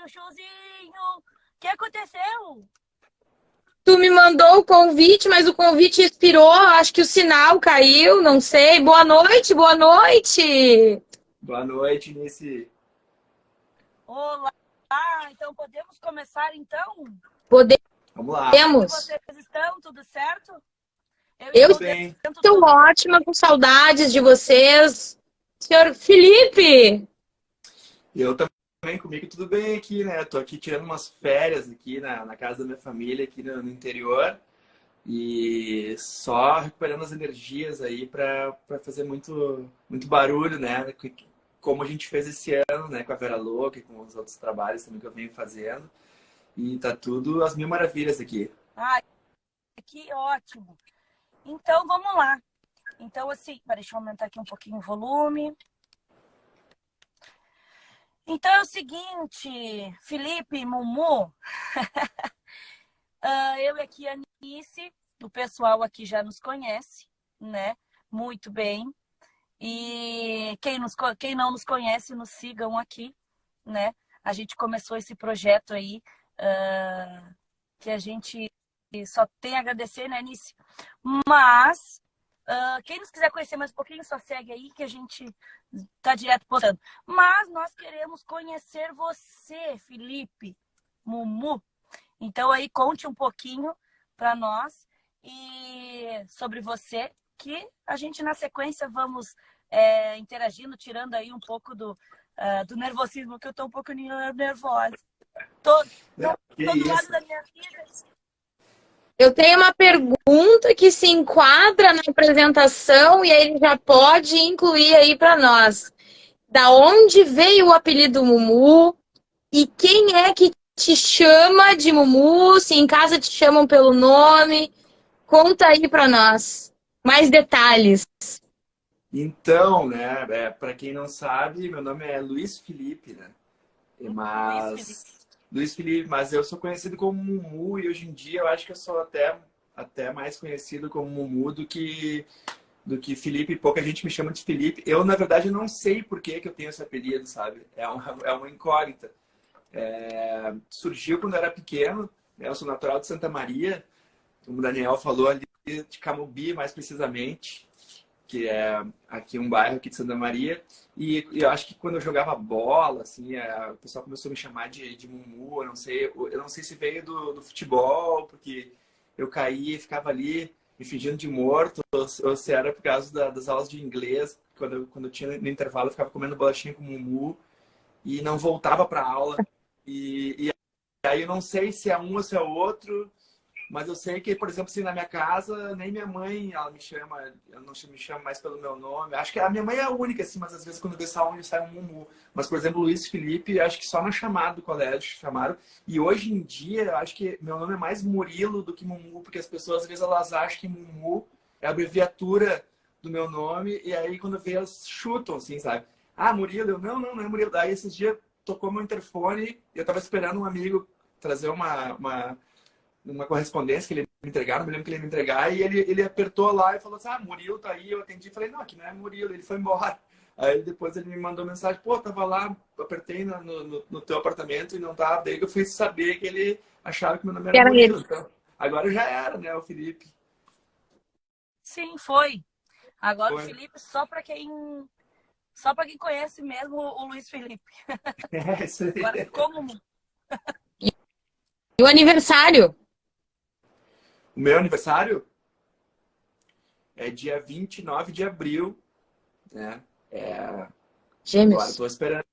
chuchuzinho. O que aconteceu? Tu me mandou o convite, mas o convite expirou. Acho que o sinal caiu, não sei. Boa noite, boa noite. Boa noite, Nice. Olá, então podemos começar então? Vamos lá. Como Podemos. vocês estão? Tudo certo? Eu estou bem. estou ótima, com saudades de vocês. Senhor Felipe, Eu também, comigo tudo bem aqui, né? Tô aqui tirando umas férias aqui na casa da minha família, aqui no interior. E só recuperando as energias aí para fazer muito barulho, né? Como a gente fez esse ano, né? Com a Vera Louca e com os outros trabalhos também que eu venho fazendo. E tá tudo às mil maravilhas aqui. Ai, que ótimo. Então, vamos lá. Então, assim, deixa eu aumentar aqui um pouquinho o volume. Então, é o seguinte, Felipe, Mumu, eu aqui, a Nice, o pessoal aqui já nos conhece, né? Muito bem. E quem não nos conhece, nos sigam aqui, né? A gente começou esse projeto aí, que a gente só tem a agradecer, né, Nice? Mas, quem nos quiser conhecer mais um pouquinho, só segue aí que a gente tá direto postando. Mas nós queremos conhecer você, Felipe, Mumu. Então aí conte um pouquinho para nós e sobre você, que a gente na sequência vamos interagindo, tirando aí um pouco do nervosismo, que eu tô um pouco nervosa. Tô do lado da minha filha. eu tenho uma pergunta que se enquadra na apresentação e aí ele já pode incluir aí para nós. Da onde veio o apelido Mumu e quem é que te chama de Mumu? Se em casa te chamam pelo nome, conta aí para nós mais detalhes. Então, né? Para quem não sabe, meu nome é Luiz Felipe, né? Luiz Felipe, mas eu sou conhecido como Mumu e hoje em dia eu acho que eu sou até mais conhecido como Mumu do que Felipe. Pouca gente me chama de Felipe. Eu, na verdade, não sei por que eu tenho esse apelido, sabe? É uma incógnita. Surgiu quando eu era pequeno, né? Eu sou natural de Santa Maria, como o Daniel falou ali, de Camobi, mais precisamente, que é aqui um bairro aqui de Santa Maria. E eu acho que quando eu jogava bola, assim, o pessoal começou a me chamar de Mumu. Eu não sei se veio do futebol, porque eu caía e ficava ali me fingindo de morto, ou se era por causa das aulas de inglês, quando eu tinha no intervalo, eu ficava comendo bolachinha com Mumu e não voltava para aula. E aí eu não sei se é um ou se é outro. Mas eu sei que, por exemplo, assim, na minha casa, nem minha mãe, ela não me chama mais pelo meu nome. Acho que a minha mãe é a única, assim, mas às vezes quando vê onde sai um Mumu. Mas, por exemplo, Luiz Felipe, acho que só na chamada do colégio chamaram. E hoje em dia, eu acho que meu nome é mais Murilo do que Mumu, porque as pessoas, às vezes, elas acham que Mumu é a abreviatura do meu nome, e aí quando vê, elas chutam, assim, sabe? Ah, Murilo, não é Murilo. Aí esses dias tocou meu interfone, e eu tava esperando um amigo trazer uma correspondência que ele me entregar, não me lembro que ele ia me entregar, e ele apertou lá e falou assim, Murilo tá aí, eu atendi, falei, não, aqui não é Murilo, ele foi embora. Aí depois ele me mandou mensagem, pô, tava lá, apertei no teu apartamento e não tava, daí que eu fui saber que ele achava que meu nome era Murilo. Então, agora já era, né, o Felipe. Sim, foi. Agora Foi. o Felipe, só para quem conhece mesmo o Luiz Felipe. Isso aí. Agora ficou Mumu. E o aniversário? O meu aniversário é dia 29 de abril, né? Agora Gêmeos. tô esperando.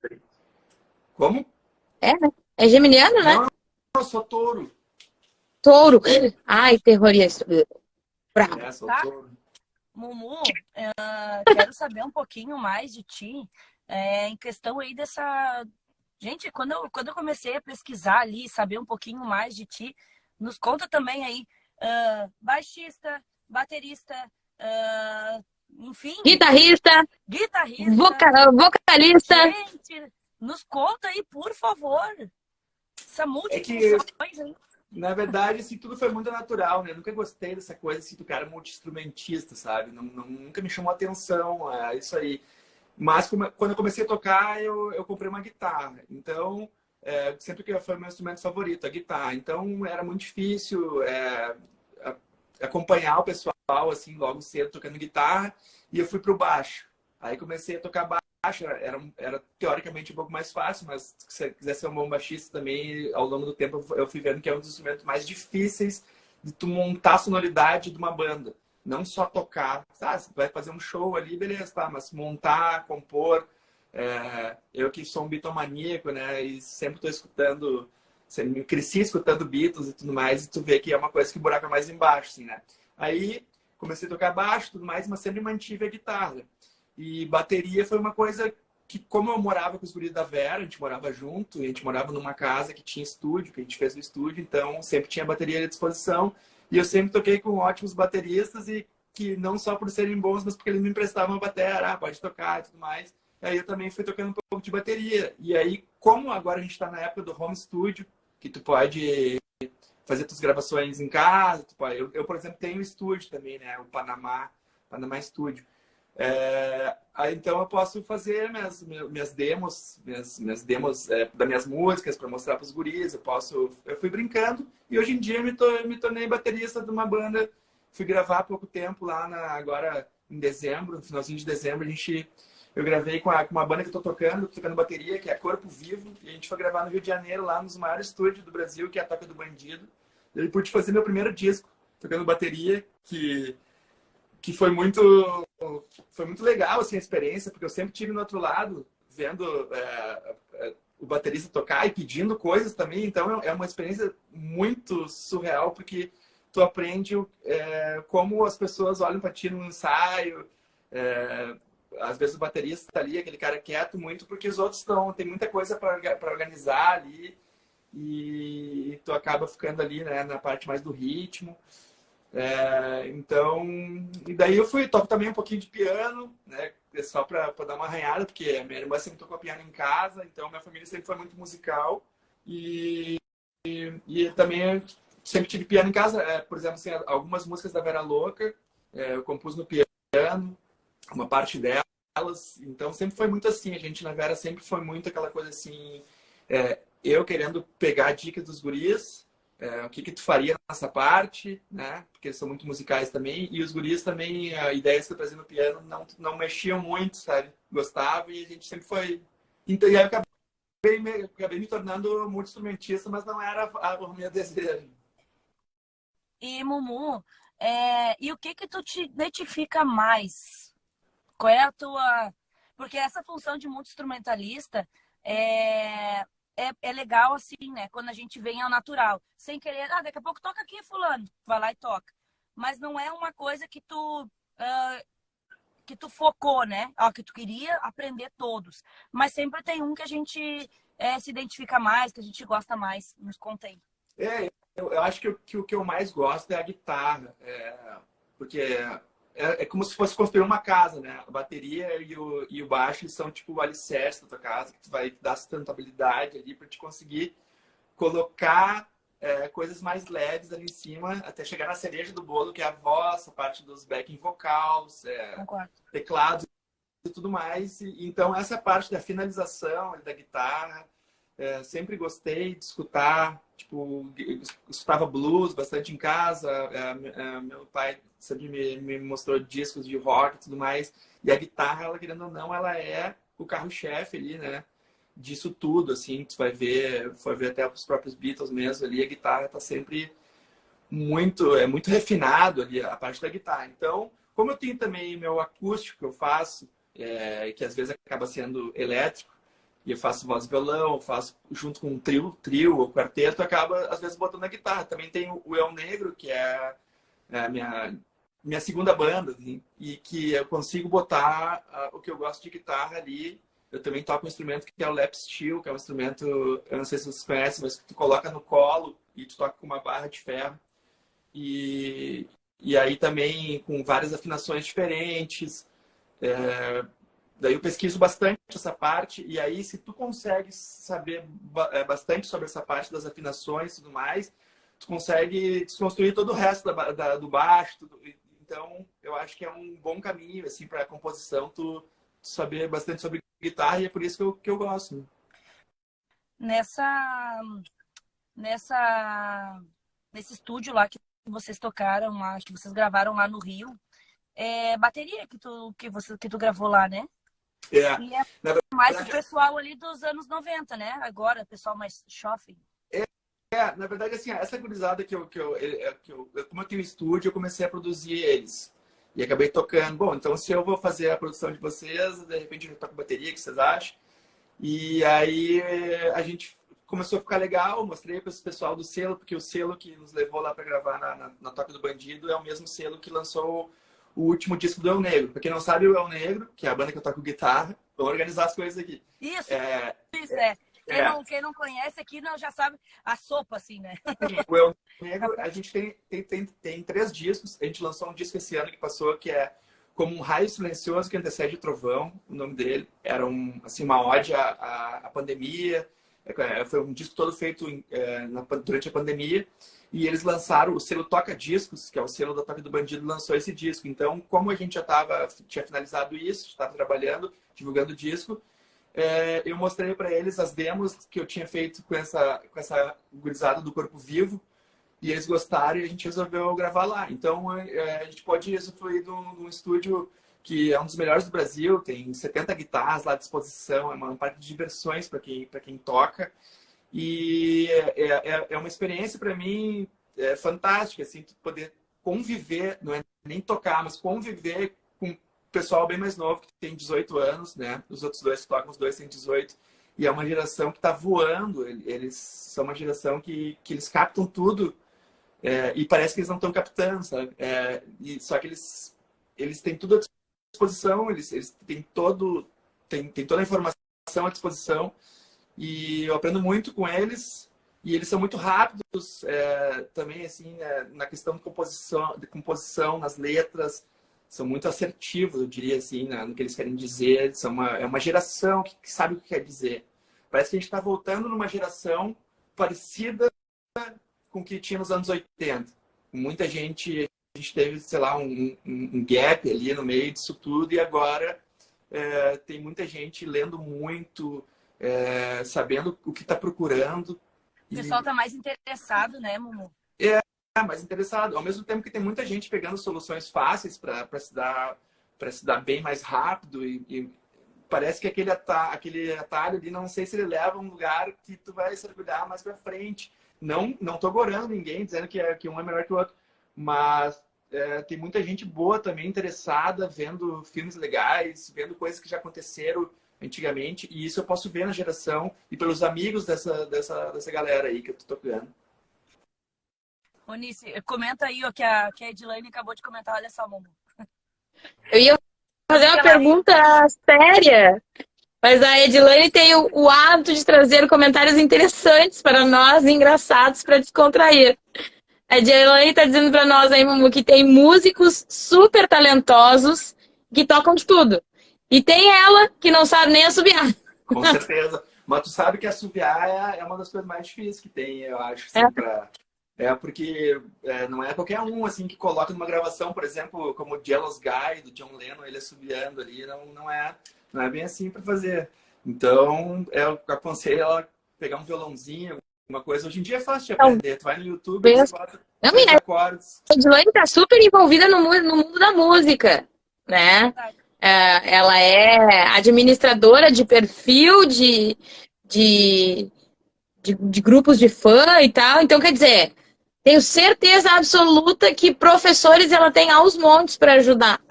Como? É, né? É geminiano, né? Não, eu sou touro. Touro. Ai, terrorista. Bravo. Sou Tá? touro. Mumu, quero saber um pouquinho mais de ti, em questão aí dessa... Gente, quando eu comecei a pesquisar ali, saber um pouquinho mais de ti, nos conta também aí, baixista, baterista, enfim, Guitarrista, vocalista. Gente, nos conta aí, por favor, essa É que multifunções aí. Na verdade, assim, tudo foi muito natural, né? Eu nunca gostei dessa coisa assim, do cara multi-instrumentista, sabe? Nunca me chamou atenção, isso aí. Mas quando eu comecei a tocar, eu comprei uma guitarra. Então, sempre que foi o meu instrumento favorito, a guitarra. Então era muito difícil acompanhar o pessoal assim logo cedo tocando guitarra, e eu fui pro baixo. Aí comecei a tocar baixo, era teoricamente um pouco mais fácil, mas se eu quiser ser um bom baixista também, ao longo do tempo eu fui vendo que é um dos instrumentos mais difíceis de tu montar a sonoridade de uma banda. Não só tocar, você vai fazer um show ali, beleza, tá, mas montar, compor. Eu que sou um bitomaníaco, né, e sempre estou escutando, sempre cresci escutando Beatles e tudo mais, e tu vê que é uma coisa que o buraco é mais embaixo, assim, né. Aí comecei a tocar baixo e tudo mais, mas sempre mantive a guitarra. E bateria foi uma coisa que, como eu morava com os guris da Vera, a gente morava junto, a gente morava numa casa que tinha estúdio, que a gente fez no estúdio, então sempre tinha bateria à disposição. E eu sempre toquei com ótimos bateristas, e que não só por serem bons, mas porque eles me emprestavam a bateria, pode tocar e tudo mais. E aí eu também fui tocando um pouco de bateria. E aí, como agora a gente está na época do home studio, que tu pode fazer tuas gravações em casa, eu, por exemplo, tenho um estúdio também, né? O Panamá Studio. Então eu posso fazer minhas demos, das minhas músicas para mostrar para os guris. Eu fui brincando, e hoje em dia eu me tornei baterista de uma banda. Fui gravar há pouco tempo lá agora em dezembro, no finalzinho de dezembro, eu gravei com uma banda que eu tô tocando bateria, que é Corpo Vivo, e a gente foi gravar no Rio de Janeiro, lá nos maiores estúdios do Brasil, que é a Toca do Bandido. Eu pude fazer meu primeiro disco tocando bateria, que foi muito legal, assim, a experiência, porque eu sempre tive no outro lado, vendo o baterista tocar e pedindo coisas também. Então é uma experiência muito surreal, porque tu aprende como as pessoas olham para ti no ensaio. Às vezes o baterista tá ali, aquele cara quieto muito, porque os outros tem muita coisa para organizar ali, e tu acaba ficando ali, né, na parte mais do ritmo. Então, e daí eu toco também um pouquinho de piano, né, só para dar uma arranhada, porque a minha irmã sempre tocou piano em casa, então minha família sempre foi muito musical, e também eu sempre tive piano em casa. Por exemplo, assim, algumas músicas da Vera Louca, eu compus no piano, uma parte delas. Então sempre foi muito assim, a gente na Vera sempre foi muito aquela coisa assim, eu querendo pegar dicas dos guris, o que tu faria nessa parte, né? Porque eles são muito musicais também, e os guris também, ideias que eu trazia no piano não mexiam muito, sabe? Gostavam, e a gente sempre foi. Então, e aí eu acabei me tornando multi-instrumentista, mas não era o meu desejo. E Mumu, e o que tu te identifica mais? Qual é a tua... Porque essa função de multi-instrumentalista é legal assim, né? Quando a gente vem ao natural. Sem querer, daqui a pouco toca aqui, fulano. Vai lá e toca. Mas não é uma coisa que tu focou, né? Que tu queria aprender todos. Mas sempre tem um que a gente se identifica mais, que a gente gosta mais. Nos conta aí. Eu acho que o que eu mais gosto é a guitarra. Porque é como se fosse construir uma casa, né? A bateria e o baixo são tipo o alicerce da tua casa, que tu vai dar sustentabilidade ali para te conseguir colocar coisas mais leves ali em cima, até chegar na cereja do bolo, que é a voz, a parte dos backing vocals, teclados e tudo mais. Então essa parte da finalização da guitarra, sempre gostei de escutar. Tipo, escutava blues bastante em casa. Meu pai sempre me mostrou discos de rock e tudo mais. E a guitarra, ela, querendo ou não, ela é o carro-chefe ali, né? Disso tudo, assim. Tu vai ver até os próprios Beatles mesmo ali. A guitarra tá sempre muito refinado ali, a parte da guitarra. Então, como eu tenho também meu acústico que eu faço, que às vezes acaba sendo elétrico, e eu faço voz e violão, eu faço junto com um trio ou quarteto, acaba às vezes botando a guitarra. Também tem o El Negro, que é a minha segunda banda, assim, e que eu consigo botar o que eu gosto de guitarra ali. Eu também toco um instrumento que é o lap steel, que é um instrumento, eu não sei se vocês conhecem, mas que tu coloca no colo e tu toca com uma barra de ferro. E aí também com várias afinações diferentes. Daí eu pesquiso bastante essa parte, e aí se tu consegue saber bastante sobre essa parte das afinações e tudo mais, tu consegue desconstruir todo o resto do baixo. Então, eu acho que é um bom caminho assim, para a composição, tu saber bastante sobre guitarra, e é por isso que eu gosto. nessa, nesse estúdio lá que vocês tocaram lá, que vocês gravaram lá no Rio. Bateria que tu gravou lá, né? E é mais o pessoal ali dos anos 90, né? Agora, o pessoal mais jovem. Na verdade, assim, essa gurizada como eu tenho estúdio, eu comecei a produzir eles. E acabei tocando. Bom, então se eu vou fazer a produção de vocês, de repente eu toco bateria, o que vocês acham? E aí a gente começou a ficar legal, mostrei para esse pessoal do selo, porque o selo que nos levou lá para gravar na Toca do Bandido é o mesmo selo que lançou o último disco do El Negro. Pra quem não sabe, o El Negro, que é a banda que eu toco guitarra, vamos organizar as coisas aqui. Isso, Quem não conhece aqui não já sabe a sopa, assim, né? O El Negro, a gente tem 3 discos. A gente lançou um disco esse ano que passou, que é Como um Raio Silencioso que Antecede o Trovão, o nome dele. Era uma ode à pandemia. Foi um disco todo feito durante a pandemia. E eles lançaram o selo Toca Discos, que é o selo da Toca do Bandido, lançou esse disco. Então, como a gente tinha finalizado isso, estava trabalhando, divulgando o disco, eu mostrei para eles as demos que eu tinha feito com essa gurizada do Corpo Vivo, e eles gostaram e a gente resolveu gravar lá. Então, a gente pode usufruir de um estúdio que é um dos melhores do Brasil, tem 70 guitarras lá à disposição, é uma parque de diversões para quem toca. E é uma experiência para mim fantástica, assim, poder conviver, não é nem tocar, mas conviver com pessoal bem mais novo, que tem 18 anos, né? Os outros dois que tocam, os dois têm 18. E é uma geração que está voando. Eles são uma geração que eles captam tudo e parece que eles não estão captando, sabe? Só que eles têm tudo à disposição, eles têm toda a informação à disposição. E eu aprendo muito com eles. E eles são muito rápidos também, assim, na questão de composição, nas letras. São muito assertivos, eu diria assim, no que eles querem dizer. É uma geração que sabe o que quer dizer. Parece que a gente está voltando numa geração parecida com o que tinha nos anos 80. Muita gente, a gente teve, sei lá, um gap ali no meio disso tudo, e agora tem muita gente lendo muito, sabendo o que está procurando. O pessoal está mais interessado, né, Mumu? Mais interessado. Ao mesmo tempo que tem muita gente pegando soluções fáceis para se dar bem mais rápido, e parece que aquele atalho ali, não sei se ele leva a um lugar que tu vai se orgulhar mais para frente. Não tô gorando ninguém, dizendo que um é melhor que o outro, mas tem muita gente boa também interessada, vendo filmes legais, vendo coisas que já aconteceram antigamente, e isso eu posso ver na geração e pelos amigos dessa galera aí que eu tô tocando. Onice, comenta aí o que a Edilane acabou de comentar. Olha só, Mumu. Eu ia fazer uma pergunta séria, mas a Edilane tem o hábito de trazer comentários interessantes para nós, engraçados, para descontrair. A Edilane está dizendo para nós aí, Mumu, que tem músicos super talentosos que tocam de tudo. E tem ela que não sabe nem assobiar. Com certeza. Mas tu sabe que assobiar é uma das coisas mais difíceis que tem, eu acho, assim, porque não é qualquer um assim que coloca numa gravação, por exemplo, como o Jealous Guy, do John Lennon, ele assobiando ali, não é bem assim para fazer. Então, eu aconselho ela pegar um violãozinho, alguma coisa. Hoje em dia é fácil de aprender. Tu vai no YouTube e bota os acordes. A Edilane está super envolvida no mundo da música, né? Ela é administradora de perfil de grupos de fã e tal. Então, quer dizer, tenho certeza absoluta que professores ela tem aos montes para ajudar.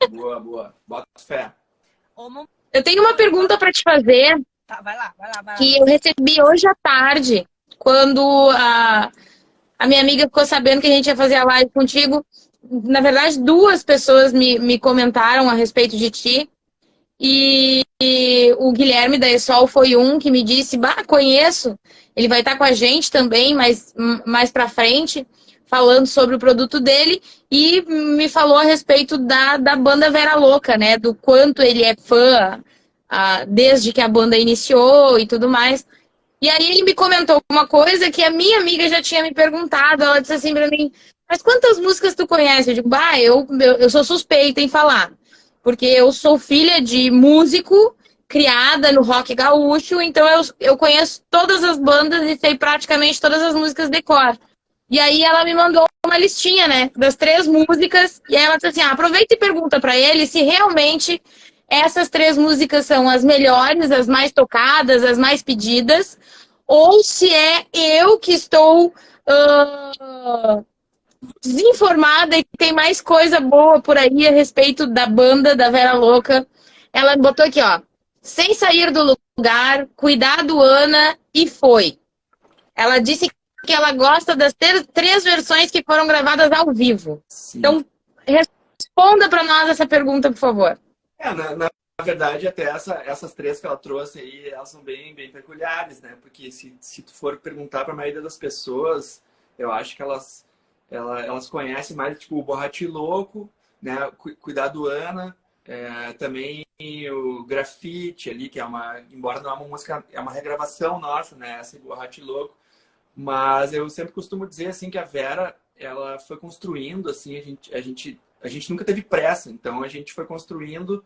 Boa. Bota fé. Eu tenho uma pergunta para te fazer. Tá, vai lá. Que eu recebi hoje à tarde, quando a minha amiga ficou sabendo que a gente ia fazer a live contigo. Na verdade, 2 pessoas me comentaram a respeito de ti. E o Guilherme da ESOL foi um que me disse, conheço. Ele vai estar com a gente também, mais pra frente, falando sobre o produto dele. E me falou a respeito da banda Vera Louca, né? Do quanto ele é fã desde que a banda iniciou e tudo mais. E aí ele me comentou uma coisa que a minha amiga já tinha me perguntado. Ela disse assim pra mim, mas quantas músicas tu conhece? Eu digo, eu sou suspeita em falar. Porque eu sou filha de músico criada no rock gaúcho, então eu conheço todas as bandas e sei praticamente todas as músicas de cor. E aí ela me mandou uma listinha, né, das 3 músicas, e aí ela disse assim, aproveita e pergunta pra ele se realmente essas 3 músicas são as melhores, as mais tocadas, as mais pedidas, ou se é eu que estou desinformada e tem mais coisa boa por aí a respeito da banda da Vera Louca. Ela botou aqui, ó, Sem Sair do Lugar, Cuidado Ana e Foi. Ela disse que ela gosta das 3 versões que foram gravadas ao vivo. Sim. Então, responda para nós essa pergunta, por favor. Na verdade, até essas 3 que ela trouxe aí, elas são bem peculiares, né? Porque se tu for perguntar para a maioria das pessoas, eu acho que elas conhecem mais, tipo, o Borrachi Louco, né? Cuidado Ana, também o Grafite ali, que embora não é uma música, é uma regravação nossa, né? Esse Borrachi Louco. Mas eu sempre costumo dizer, assim, que a Vera, ela foi construindo, assim, a gente nunca teve pressa, então a gente foi construindo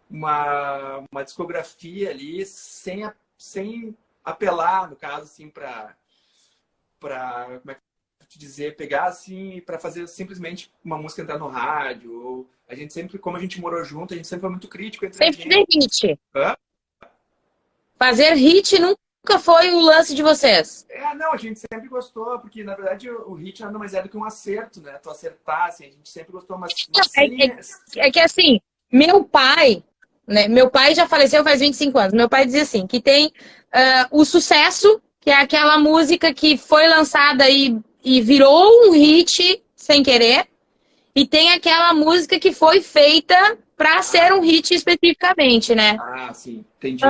uma discografia ali sem apelar, no caso, assim, para como é que eu te dizer, pegar assim para fazer simplesmente uma música entrar no rádio. Ou a gente sempre, como a gente morou junto, a gente sempre foi muito crítico entre Sempre a gente. fazer hit. Hã? Fazer hit nunca foi o lance de vocês. Não, a gente sempre gostou, porque na verdade o hit nada mais é do que um acerto, né? Tu acertar, assim, a gente sempre gostou, mas é que assim, meu pai, né? Meu pai já faleceu faz 25 anos. Meu pai dizia assim, que tem o sucesso, que é aquela música que foi lançada e virou um hit sem querer, e tem aquela música que foi feita para ser um hit especificamente, né? Ah, sim, entendi.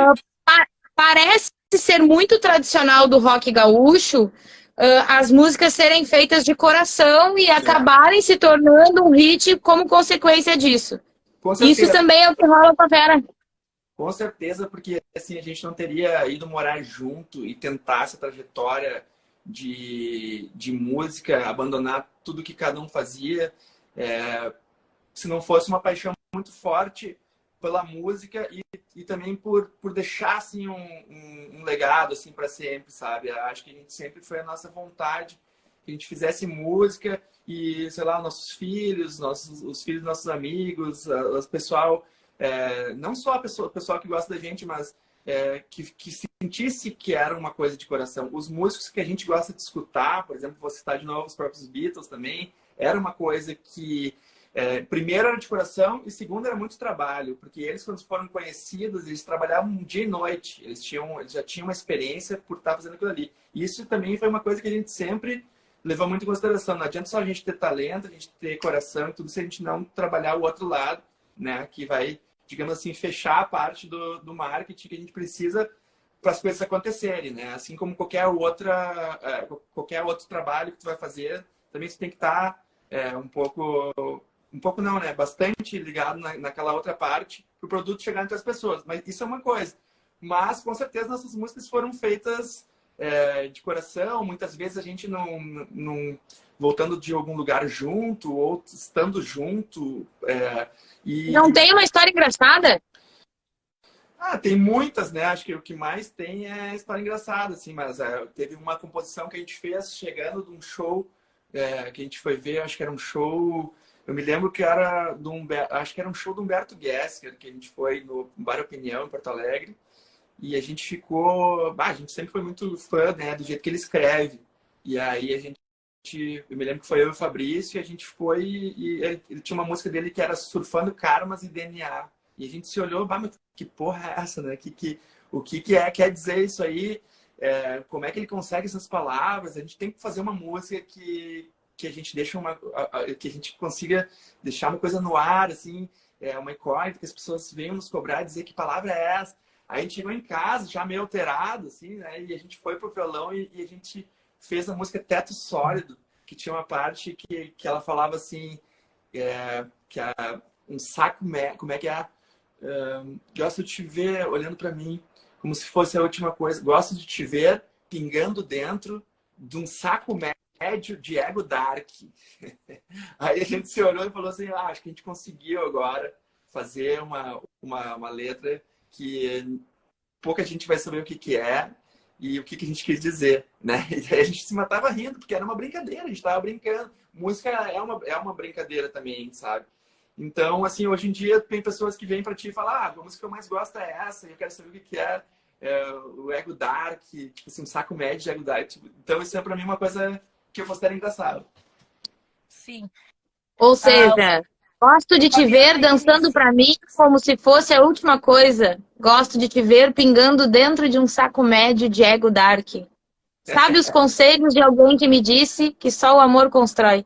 Parece ser muito tradicional do rock gaúcho as músicas serem feitas de coração e acabarem se tornando um hit como consequência disso. Isso também é o que rola com a Vera. Com certeza, porque assim, a gente não teria ido morar junto e tentar essa trajetória de música, abandonar tudo que cada um fazia, se não fosse uma paixão muito forte pela música e também por deixar assim, um legado assim, para sempre, sabe? Acho que a gente sempre foi a nossa vontade que a gente fizesse música e, sei lá, nossos filhos, os filhos dos nossos amigos, o pessoal, não só o pessoal que gosta da gente, mas que sentisse que era uma coisa de coração. Os músicos que a gente gosta de escutar, por exemplo, vou citar de novo os próprios Beatles também, era uma coisa que primeiro era de coração e segundo era muito trabalho, porque eles, quando foram conhecidos, eles trabalhavam dia e noite, eles já tinham uma experiência por estar fazendo aquilo ali. E isso também foi uma coisa que a gente sempre levou muito em consideração. Não adianta só a gente ter talento, a gente ter coração e tudo, se a gente não trabalhar o outro lado, né, que vai, digamos assim, fechar a parte do marketing que a gente precisa para as coisas acontecerem, né? Assim como qualquer outro trabalho que tu vai fazer, também você tem que estar um pouco não, né? Bastante ligado naquela outra parte para o produto chegar entre as pessoas. Mas isso é uma coisa. Mas, com certeza, nossas músicas foram feitas de coração. Muitas vezes a gente não voltando de algum lugar junto ou estando junto. Não tem uma história engraçada? Tem muitas, né? Acho que o que mais tem é história engraçada, assim. Mas teve uma composição que a gente fez chegando de um show que a gente foi ver. Acho que era um show... Eu me lembro que era acho que era um show do Humberto Gessinger, que a gente foi no Bar Opinião, em Porto Alegre. E a gente ficou... a gente sempre foi muito fã, né, do jeito que ele escreve. E aí eu me lembro que foi eu e o Fabrício, e a gente foi e ele tinha uma música dele que era Surfando Karmas e DNA. E a gente se olhou, mas que porra é essa, né? O que quer dizer isso aí? Como é que ele consegue essas palavras? A gente tem que fazer uma música que a gente deixa que a gente consiga deixar uma coisa no ar, assim, uma incógnita, que as pessoas venham nos cobrar e dizer que palavra é essa. Aí a gente chegou em casa, já meio alterado, assim, né? E a gente foi pro violão e a gente fez a música Teto Sólido, que tinha uma parte que ela falava assim, que um saco, como é que é? Gosto de te ver olhando para mim como se fosse a última coisa. Gosto de te ver pingando dentro de um saco médio de ego dark. Aí a gente se olhou e falou assim, acho que a gente conseguiu agora fazer uma letra que pouca gente vai saber o que que é e o que que a gente quis dizer, né? E aí a gente se matava rindo, porque era uma brincadeira, a gente tava brincando. Música é uma brincadeira também, sabe? Então, assim, hoje em dia tem pessoas que vêm para ti e falam, a música que eu mais gosto é essa, e eu quero saber o que que é, o Ego Dark, tipo assim, um saco médio de Ego Dark. Tipo, então, isso é para mim uma coisa que eu considero engraçado. Sim. Ou seja, gosto de te ver dançando pra mim como se fosse a última coisa. Gosto de te ver pingando dentro de um saco médio de Ego Dark. Sabe os conselhos de alguém que me disse que só o amor constrói?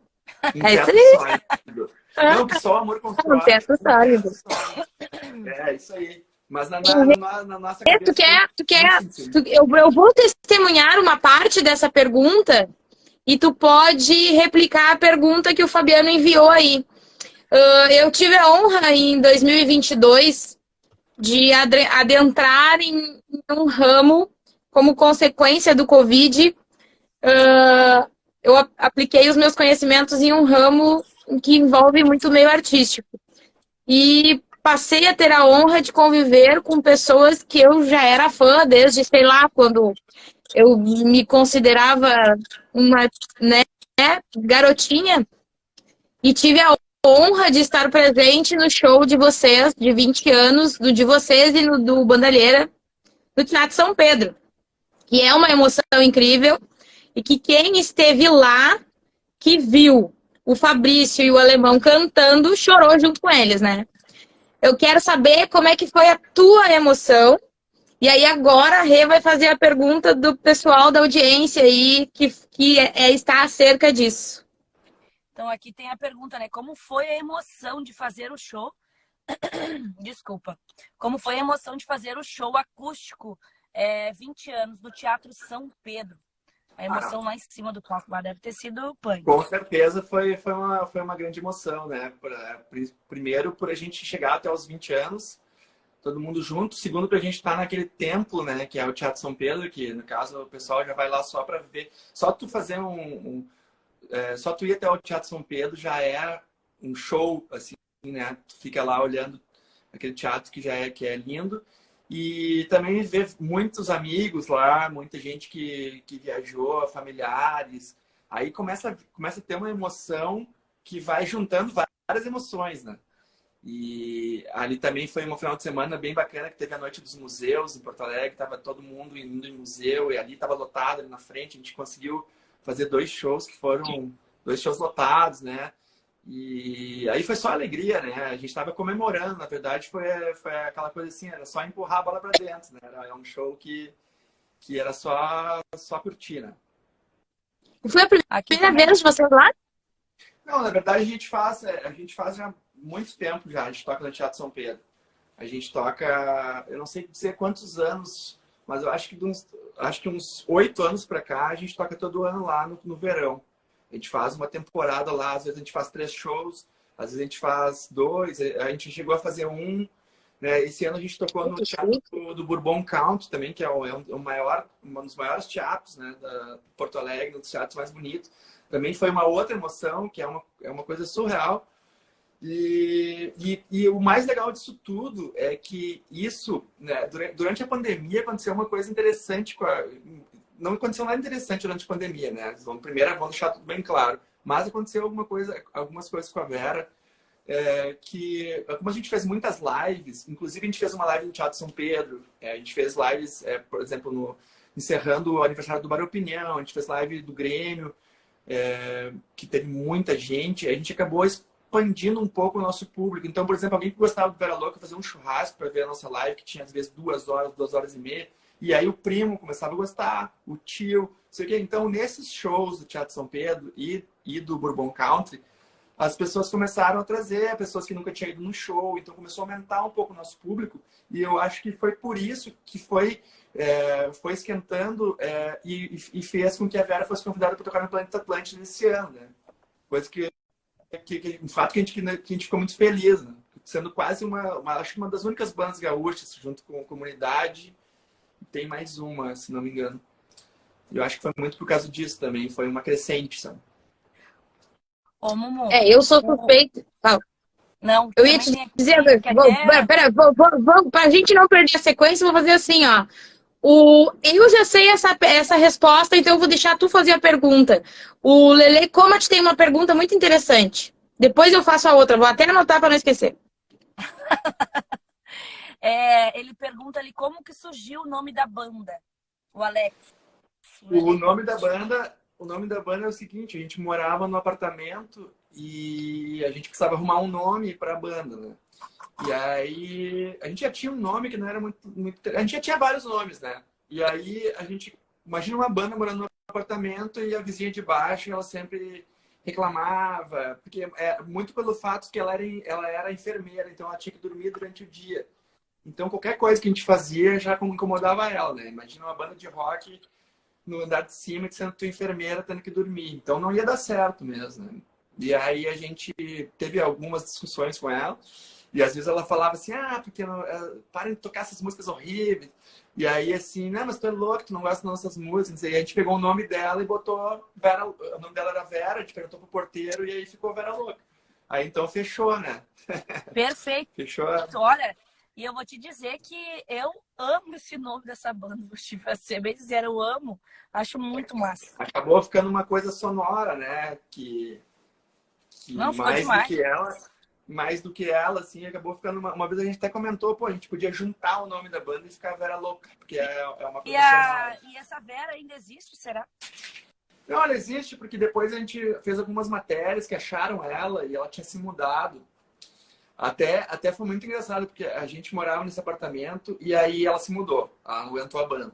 Um É isso teto aí. sólido. Não, que só o amor constrói. Um teto sólido. É, isso aí. Mas na nossa Tu cabeça... quer, eu vou testemunhar uma parte dessa pergunta e tu pode replicar a pergunta que o Fabiano enviou aí. Eu tive a honra em 2022 de adentrar em um ramo como consequência do Covid. Eu apliquei os meus conhecimentos em um ramo que envolve muito meio artístico. E passei a ter a honra de conviver com pessoas que eu já era fã desde, sei lá, quando eu me considerava uma, né, garotinha. E tive a honra de estar presente no show de vocês, de 20 anos, do de vocês e no do Bandalheira, do Teatro São Pedro. Que é uma emoção incrível e que quem esteve lá, que viu o Fabrício e o Alemão cantando, chorou junto com eles, né? Eu quero saber como é que foi a tua emoção. E aí agora a Rê vai fazer a pergunta do pessoal da audiência aí que está acerca disso. Então aqui tem a pergunta, né? Como foi a emoção de fazer o show? Desculpa. Como foi a emoção de fazer o show acústico 20 anos no Teatro São Pedro? A emoção lá em cima do palco lá deve ter sido punk. Com certeza foi uma grande emoção, né? Primeiro, por a gente chegar até os 20 anos, todo mundo junto. Segundo, para a gente estar naquele templo, né? Que é o Teatro São Pedro, que no caso o pessoal já vai lá só para ver. Só tu fazer só tu ir até o Teatro São Pedro já é um show, assim, né? Tu fica lá olhando aquele teatro que é lindo. E também ver muitos amigos lá, muita gente que viajou, familiares. Aí começa a ter uma emoção que vai juntando várias emoções, né? E ali também foi um final de semana bem bacana, que teve a Noite dos Museus em Porto Alegre. Tava todo mundo indo em museu e ali estava lotado ali na frente. A gente conseguiu fazer 2 shows que foram 2 shows lotados, né? E aí foi só alegria, né? A gente estava comemorando, na verdade foi aquela coisa assim, era só empurrar a bola para dentro, né? Era um show que era só curtir, né? Foi a primeira vez de vocês lá? Não, na verdade a gente faz já há muito tempo já, a gente toca no Teatro São Pedro. A gente toca, eu não sei dizer quantos anos, mas eu acho que uns 8 anos para cá a gente toca todo ano lá no verão. A gente faz uma temporada lá, às vezes a gente faz 3 shows, às vezes a gente faz 2, a gente chegou a fazer 1, né? Esse ano a gente tocou no Teatro do Bourbon Country também, que é um dos maiores teatros, né, da Porto Alegre, um dos teatros mais bonitos. Também foi uma outra emoção, que é uma coisa surreal. E o mais legal disso tudo é que isso, né, durante a pandemia aconteceu uma coisa interessante não aconteceu nada interessante durante a pandemia, né? Primeiro, vamos deixar tudo bem claro. Mas aconteceu algumas coisas com a Vera, que, como a gente fez muitas lives, inclusive a gente fez uma live no Teatro São Pedro, a gente fez lives, por exemplo, encerrando o aniversário do Bar Opinião, a gente fez live do Grêmio, que teve muita gente, a gente acabou expandindo um pouco o nosso público. Então, por exemplo, alguém que gostava do Vera Louca fazer um churrasco para ver a nossa live, que tinha às vezes 2 horas, 2 horas e meia, e aí o primo começava a gostar, o tio, não sei o quê. Então, nesses shows do Teatro São Pedro e do Bourbon Country, as pessoas começaram a trazer pessoas que nunca tinham ido no show, então começou a aumentar um pouco o nosso público, e eu acho que foi por isso que foi esquentando e fez com que a Vera fosse convidada para tocar no Planeta Atlântida esse ano, né? Coisa um fato que a gente ficou muito feliz, né? Sendo quase acho que uma das únicas bandas gaúchas, junto com a comunidade. Tem mais uma, se não me engano. Eu acho que foi muito por causa disso também. Foi uma crescente, sabe? Ô, Mumu. Eu sou suspeita. Não, Eu ia também te tem dizer, aqui, que até... pera, pra gente não perder a sequência, eu vou fazer assim, ó. Eu já sei essa resposta, então eu vou deixar tu fazer a pergunta. O Lele Comat tem uma pergunta muito interessante. Depois eu faço a outra, vou até anotar para não esquecer. Ele pergunta ali como que surgiu o nome da banda, o Alex. O nome da banda é o seguinte, a gente morava no apartamento e a gente precisava arrumar um nome para a banda, né? E aí a gente já tinha um nome que não era muito... A gente já tinha vários nomes, né? E aí a gente... Imagina uma banda morando no apartamento e a vizinha de baixo, ela sempre reclamava, porque muito pelo fato que ela era enfermeira, então ela tinha que dormir durante o dia. Então qualquer coisa que a gente fazia já incomodava ela, né? Imagina uma banda de rock no andar de cima e sendo tua enfermeira tendo que dormir. Então não ia dar certo mesmo, né? E aí a gente teve algumas discussões com ela. E às vezes ela falava assim, porque parem de tocar essas músicas horríveis. E aí assim, não, mas tu é louco, tu não gosta das nossas músicas. E aí a gente pegou o nome dela e botou Vera, o nome dela era Vera, a gente perguntou pro porteiro e aí ficou Vera Louca. Aí então fechou, né? Perfeito. Fechou. Olha, e eu vou te dizer que eu amo esse nome dessa banda, vou ser bem dizer, eu amo, acho muito massa. Acabou ficando uma coisa sonora, né? Que Não, ficou mais demais. mais do que ela, assim, acabou ficando... Uma vez a gente até comentou, pô, a gente podia juntar o nome da banda e ficar Vera Louca, porque é uma coisa sonora. E essa Vera ainda existe, será? Não, ela existe porque depois a gente fez algumas matérias que acharam ela e ela tinha se mudado. Até foi muito engraçado, porque a gente morava nesse apartamento e aí ela se mudou, ela não aguentou a banda.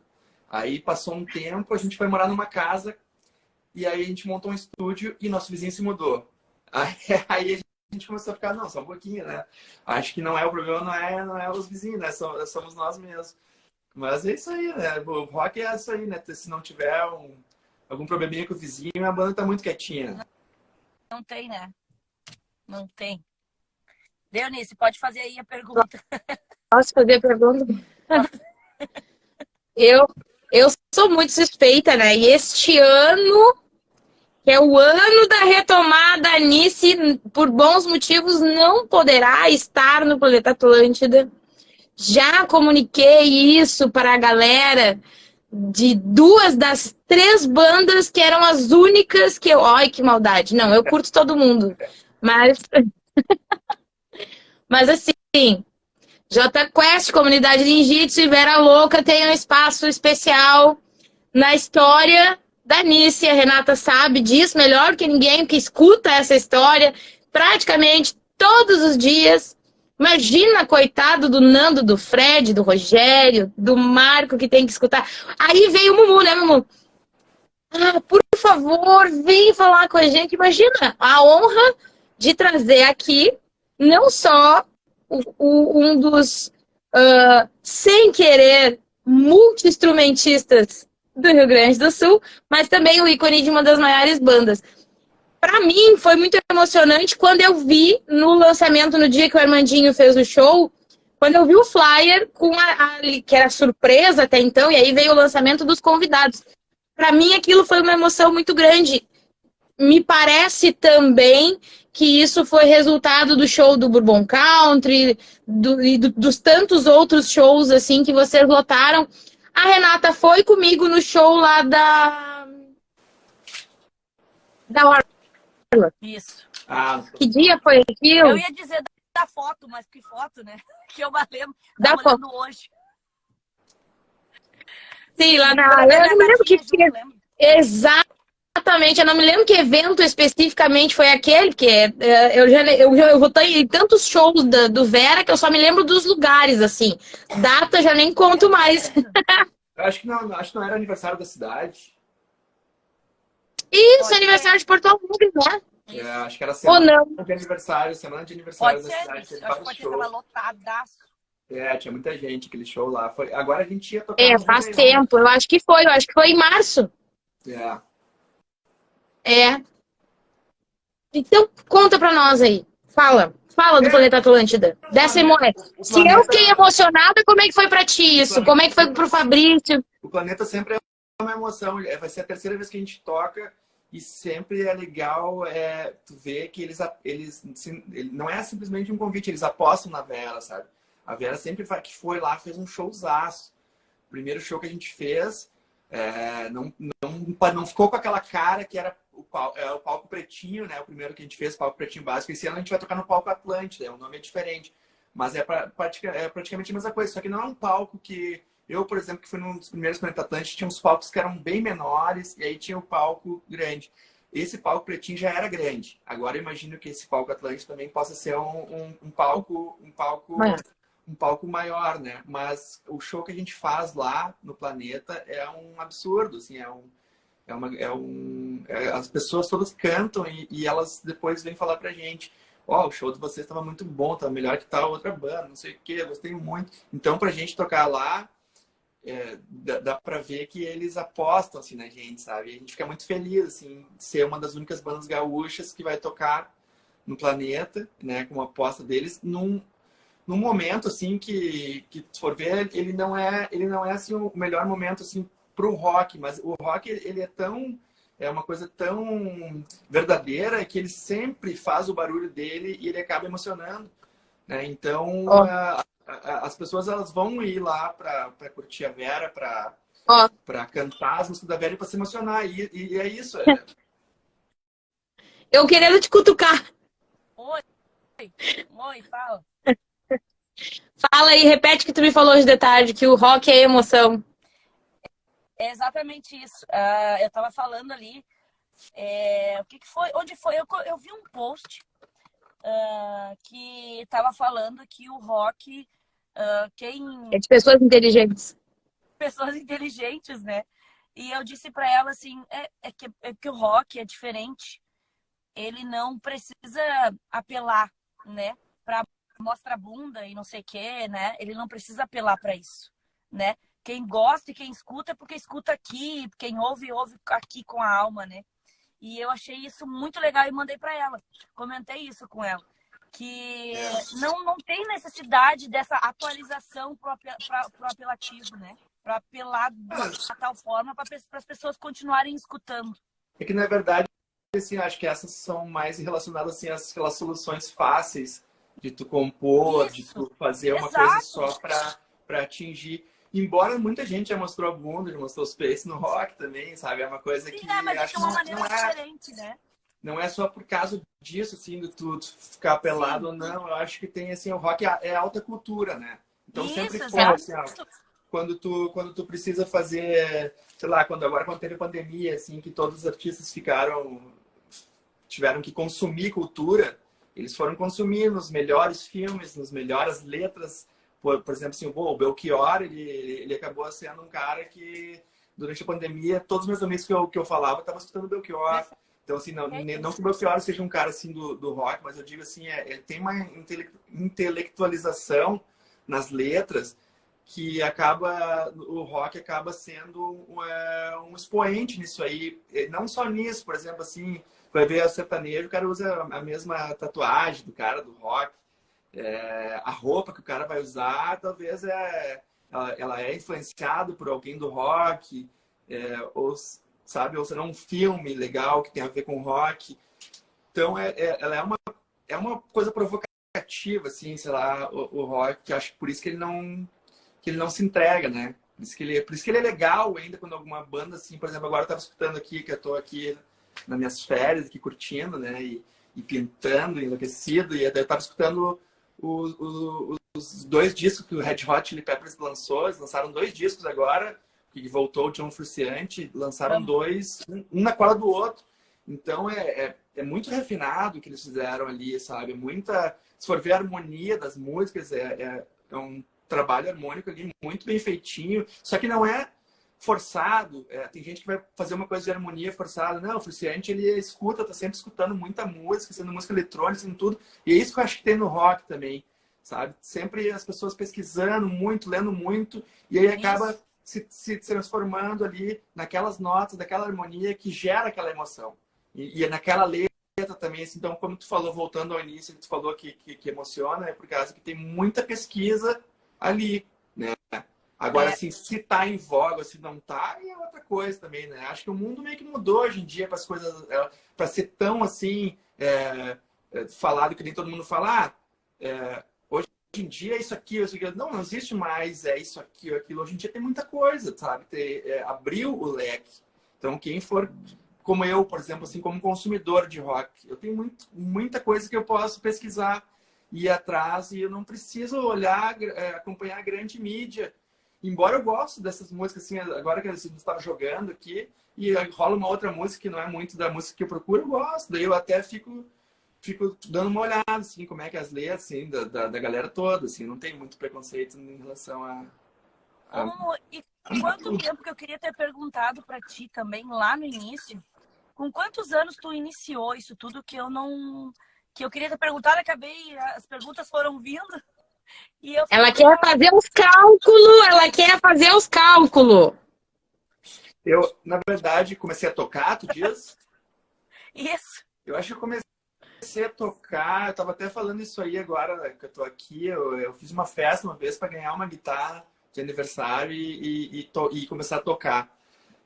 Aí passou um tempo, a gente foi morar numa casa e aí a gente montou um estúdio e nosso vizinho se mudou. Aí a gente começou a ficar, não, só um pouquinho, né? Acho que não é o problema, não é os vizinhos, né? Somos nós mesmos. Mas é isso aí, né? O rock é isso aí, né? Se não tiver algum probleminha com o vizinho, a banda tá muito quietinha. Não tem, né? Não tem. Deonice, pode fazer aí a pergunta. Posso fazer a pergunta? Eu sou muito suspeita, né? E este ano, que é o ano da retomada, a Anice, por bons motivos, não poderá estar no Planeta Atlântida. Já comuniquei isso para a galera de 2 das 3 bandas que eram as únicas que eu... Ai, que maldade. Não, eu curto todo mundo. Mas assim, J Quest, Comunidade Ninjitsu e Vera Louca tem um espaço especial na história da Anice. A Renata sabe disso melhor que ninguém, que escuta essa história praticamente todos os dias. Imagina, coitado do Nando, do Fred, do Rogério, do Marco, que tem que escutar. Aí veio o Mumu, né, Mumu? Por favor, vem falar com a gente. Imagina a honra de trazer aqui não só um dos, sem querer, multi-instrumentistas do Rio Grande do Sul, mas também o ícone de uma das maiores bandas. Para mim, foi muito emocionante quando eu vi no lançamento, no dia que o Armandinho fez o show, quando eu vi o flyer, que era surpresa até então, e aí veio o lançamento dos convidados. Para mim, aquilo foi uma emoção muito grande. Me parece também que isso foi resultado do show do Bourbon Country, dos tantos outros shows assim que vocês lotaram. A Renata foi comigo no show lá da Isso. Que dia foi aquilo? Eu ia dizer da foto, mas que foto, né? Que eu lembro. Da foto hoje. Sim, lá na... Eu não me lembro que tinha. Exatamente, eu não me lembro que evento especificamente foi aquele, porque eu vou estar em tantos shows do Vera que eu só me lembro dos lugares, assim. Data já nem conto mais. Acho que não era aniversário da cidade. Isso, aniversário de Porto Alegre, né? Acho que era semana de aniversário da cidade. Pode ser, acho que pode ser, tava lotadaço. Tinha muita gente, aquele show lá. Agora a gente ia tocar. Faz tempo, eu acho que foi em março. Então, conta pra nós aí. Fala do Planeta Atlântida. Se eu fiquei emocionada, como é que foi pra ti isso? Como é que foi pro Fabrício? O Planeta sempre é uma emoção. Vai ser a terceira vez que a gente toca e sempre é legal tu ver que não é simplesmente um convite, eles apostam na Vera, sabe? A Vera sempre que foi lá, fez um showzaço. O primeiro show que a gente fez, não ficou com aquela cara que era o palco pretinho, né? O primeiro que a gente fez, palco pretinho básico. Esse ano a gente vai tocar no palco Atlântida, o nome é diferente. Mas é praticamente a mesma coisa, só que não é um palco que... Eu, por exemplo, que fui num dos primeiros Planeta Atlântida, tinha uns palcos que eram bem menores, e aí tinha o palco grande. Esse palco pretinho já era grande. Agora eu imagino que esse palco Atlântida também possa ser um palco maior, né? Mas o show que a gente faz lá no Planeta é um absurdo, assim, as pessoas todas cantam e elas depois vêm falar pra gente: ó, o show de vocês estava muito bom, estava melhor que tal outra banda, não sei o quê, eu gostei muito. Então, pra gente tocar lá, dá pra ver que eles apostam, assim, na gente, sabe? E a gente fica muito feliz, assim, de ser uma das únicas bandas gaúchas que vai tocar no Planeta, né, com a aposta deles, num momento, assim, que se for ver, ele não é assim, o melhor momento, assim, pro rock, mas o rock, ele é uma coisa tão verdadeira que ele sempre faz o barulho dele e ele acaba emocionando, né? Então, as pessoas, elas vão ir lá para curtir a Vera, para cantar as músicas da Vera e para se emocionar, e é isso. Eu querendo te cutucar. Oi, fala. Fala aí, repete o que tu me falou hoje de tarde, que o rock é emoção. É exatamente isso. Eu estava falando ali, o que foi? Onde foi? Eu vi um post que estava falando que o rock, É de pessoas inteligentes. pessoas inteligentes, né? E eu disse para ela assim, que o rock é diferente. Ele não precisa apelar, né? Para mostrar bunda e não sei o quê, né? Ele não precisa apelar para isso, né? Quem gosta e quem escuta é porque escuta aqui, quem ouve, ouve aqui com a alma, né? E eu achei isso muito legal e mandei para ela. Comentei isso com ela. Que não tem necessidade dessa atualização pro apelativo, né? Para apelar de tal forma para as pessoas continuarem escutando. É que, na verdade, assim, acho que essas são mais relacionadas, assim, às aquelas soluções fáceis de tu compor, de tu fazer uma coisa só para atingir. Embora muita gente já mostrou a bunda, já mostrou os peitos no rock também, sabe? É uma coisa que mas acho de uma maneira diferente, né? Não é só por causa disso, assim, de tu ficar pelado ou não. Eu acho que tem, assim, o rock é alta cultura, né? Então sempre foi, assim, ó, quando tu precisa fazer, sei lá, quando teve a pandemia, assim, que todos os artistas tiveram que consumir cultura, eles foram consumir nos melhores filmes, nas melhores letras. Por exemplo, assim, o Belchior, ele acabou sendo um cara que, durante a pandemia, todos os meus amigos que eu falava estavam escutando o Belchior. Então, assim, não que o Belchior seja um cara, assim, do rock, mas eu digo, assim, ele tem uma intelectualização nas letras que o rock acaba sendo um expoente nisso aí. Não só nisso, por exemplo, assim, vai ver o sertanejo, o cara usa a mesma tatuagem do cara do rock. A roupa que o cara vai usar, talvez ela é influenciada por alguém do rock, ou será um filme legal que tem a ver com rock. Então, ela é uma coisa provocativa, assim, sei lá, o rock, que acho que por isso que ele não se entrega, né? Por isso que ele é legal ainda quando alguma banda, assim, por exemplo, agora eu estava escutando aqui, que eu estou aqui nas minhas férias, aqui curtindo, né? E pintando, enlouquecido, e até eu estava escutando os 2 discos que o Red Hot Chili Peppers lançou. Eles lançaram 2 discos agora, que voltou o John Frusciante, lançaram 2, um na cola do outro. Então é muito refinado o que eles fizeram ali, sabe? Se for ver a harmonia das músicas, é um trabalho harmônico ali muito bem feitinho, só que não é forçado. Tem gente que vai fazer uma coisa de harmonia forçada. Não, o Frusciante, ele tá sempre escutando muita música, sendo música eletrônica, sendo tudo. E é isso que eu acho que tem no rock também, sabe? Sempre as pessoas pesquisando muito, lendo muito, e aí acaba se transformando ali naquelas notas, daquela harmonia que gera aquela emoção. E naquela letra também, assim, então, como tu falou, voltando ao início, tu falou que emociona, é por causa que tem muita pesquisa ali, né? Agora, assim, se tá em voga, se não tá, é outra coisa também, né? Acho que o mundo meio que mudou hoje em dia para as coisas, para ser tão assim, falado que nem todo mundo fala. Hoje em dia é isso aqui, isso aqui. Não, não existe mais isso aqui, aquilo. Hoje em dia tem muita coisa, sabe? Abriu o leque. Então, quem for como eu, por exemplo, assim, como consumidor de rock, eu tenho muita coisa que eu posso pesquisar, ir atrás, e eu não preciso olhar, acompanhar a grande mídia. Embora eu goste dessas músicas, assim, agora que você estava jogando aqui, e rola uma outra música que não é muito da música que eu procuro, eu gosto. Daí eu até fico dando uma olhada, assim, como é que as letras, assim, da galera toda, assim, não tem muito preconceito em relação E quanto tempo que eu queria ter perguntado para ti também, lá no início, com quantos anos tu iniciou isso tudo que eu queria ter perguntado, acabei, as perguntas foram vindo, e eu Ela quer fazer os cálculos, Eu, na verdade, comecei a tocar, tu diz? Isso. Eu acho que eu comecei a tocar, eu tava até falando isso aí agora, né, que eu tô aqui, eu fiz uma festa uma vez para ganhar uma guitarra de aniversário e começar a tocar.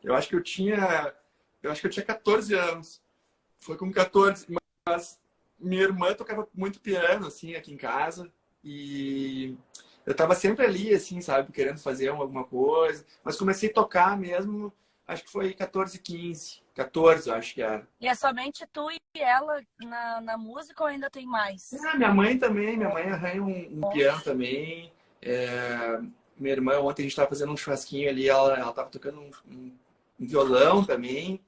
Eu acho que eu tinha 14 anos. Foi com 14, mas minha irmã tocava muito piano, assim, aqui em casa, e eu tava sempre ali, assim, sabe, querendo fazer alguma coisa, mas comecei a tocar mesmo, acho que foi 14, 15, 14, eu acho que era. E é somente tu e ela na música ou ainda tem mais? Minha mãe também, minha mãe arranha um piano também. Minha irmã, ontem a gente tava fazendo um churrasquinho ali, ela tava tocando um violão também.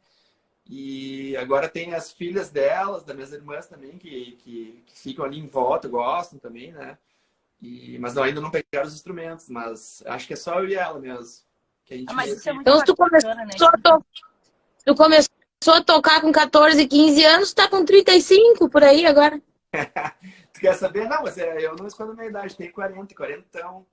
E agora tem as filhas delas, das minhas irmãs também, que ficam ali em volta, gostam também, né? Mas não, ainda não pegaram os instrumentos, mas acho que é só eu e ela mesmo. Que a gente Mas isso é muito então, bacana, né? tu começou a tocar com 14, 15 anos, tá com 35 por aí agora. Tu quer saber? Não, mas eu não escondo a minha idade, tenho 40, então,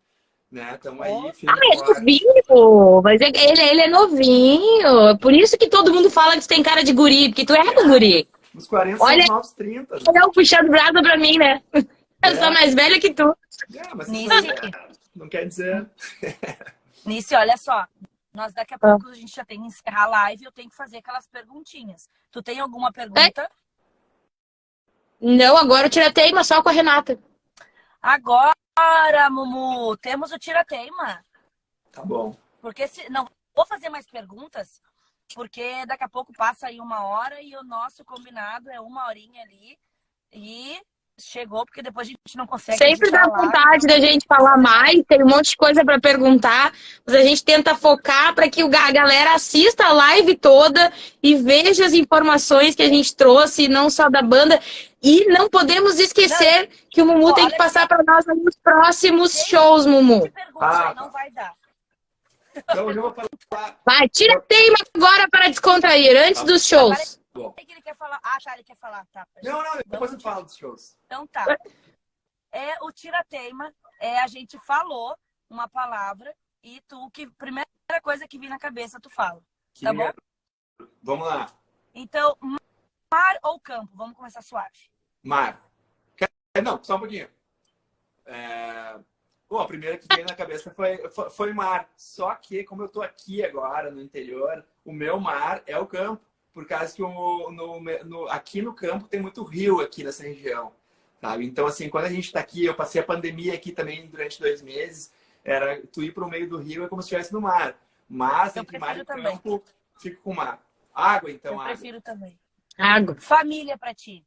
né? Estamos aí, filho. É novinho, mas ele é novinho. Por isso que todo mundo fala que tu tem cara de guri, porque tu é um guri. Os 40 Olha, são os novos 30. Né? Olha, puxando brasa pra mim, né? Eu sou mais velha que tu. Mas Nice, não quer dizer. Nice, olha só. Nós daqui a pouco a gente já tem que encerrar a live, eu tenho que fazer aquelas perguntinhas. Tu tem alguma pergunta? Não, agora eu tira-teima só com a Renata. Agora, Mumu, temos o tira-teima. Tá bom. Porque não vou fazer mais perguntas, porque daqui a pouco passa aí 1 hora e o nosso combinado é 1 horinha ali. E chegou, porque depois a gente não consegue. Sempre dá vontade da gente falar mais, tem um monte de coisa para perguntar, mas a gente tenta focar para que a galera assista a live toda e veja as informações que a gente trouxe, não só da banda. E não podemos esquecer que o Mumu tem que passar para nós nos próximos shows, Mumu. Não vai dar. Então eu vou falar. Vai, tira teima agora para descontrair, antes dos shows. O que ele quer falar? Ah, tá, ele quer falar. Tá, não, depois eu falo dos shows. Então tá. O tira-teima a gente falou uma palavra e primeira coisa que vir na cabeça, tu fala. Tá bom? Vamos lá. Então, mar ou campo? Vamos começar suave. Mar. Não, só um pouquinho. A primeira que veio na cabeça foi mar. Só que, como eu tô aqui agora, no interior, o meu mar é o campo. Por causa que aqui no campo tem muito rio aqui nessa região, sabe? Então, assim, quando a gente tá aqui, eu passei a pandemia aqui também durante 2 meses, tu ir para o meio do rio é como se estivesse no mar. Mas entre mar e campo, fico com mar. Água, então, água. Eu prefiro também. Água. Família pra ti?